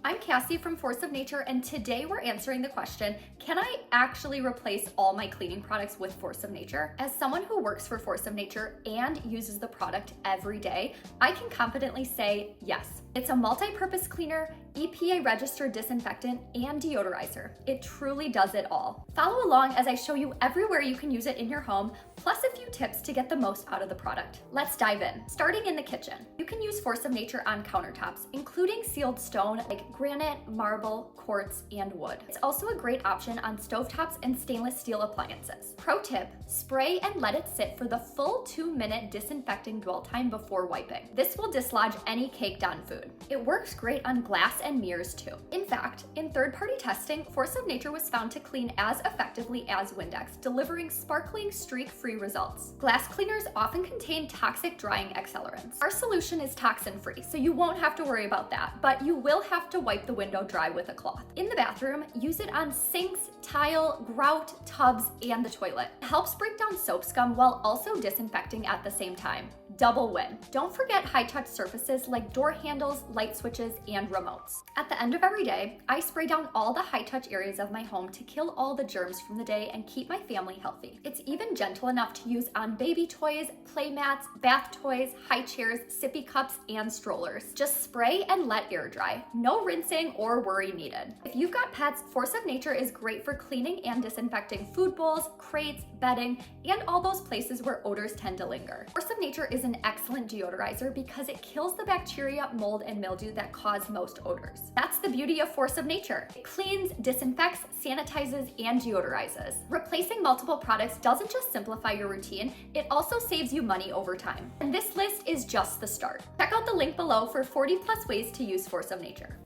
I'm Cassie from Force of Nature, and today we're answering the question, can I actually replace all my cleaning products with Force of Nature? As someone who works for Force of Nature and uses the product every day, I can confidently say yes. It's a multi-purpose cleaner, EPA-registered disinfectant, and deodorizer. It truly does it all. Follow along as I show you everywhere you can use it in your home, plus a few tips to get the most out of the product. Let's dive in. Starting in the kitchen, you can use Force of Nature on countertops, including sealed stone like granite, marble, quartz, and wood. It's also a great option on stovetops and stainless steel appliances. Pro tip, spray and let it sit for the full 2-minute disinfecting dwell time before wiping. This will dislodge any caked on food. It works great on glass and mirrors too. In fact, in third-party testing, Force of Nature was found to clean as effectively as Windex, delivering sparkling, streak-free results. Glass cleaners often contain toxic drying accelerants. Our solution is toxin-free, so you won't have to worry about that, but you will have to wipe the window dry with a cloth. In the bathroom, use it on sinks, tile, grout, tubs, and the toilet. It helps break down soap scum while also disinfecting at the same time. Double win. Don't forget high-touch surfaces like door handles, light switches, and remotes. At the end of every day, I spray down all the high-touch areas of my home to kill all the germs from the day and keep my family healthy. It's even gentle enough to use on baby toys, play mats, bath toys, high chairs, sippy cups, and strollers. Just spray and let air dry. No rinsing or worry needed. If you've got pets, Force of Nature is great for cleaning and disinfecting food bowls, crates, bedding, and all those places where odors tend to linger. Force of Nature is an excellent deodorizer because it kills the bacteria, mold, and mildew that cause most odors. That's the beauty of Force of Nature. It cleans, disinfects, sanitizes, and deodorizes. Replacing multiple products doesn't just simplify your routine, it also saves you money over time. And this list is just the start. Check out the link below for 40+ ways to use Force of Nature.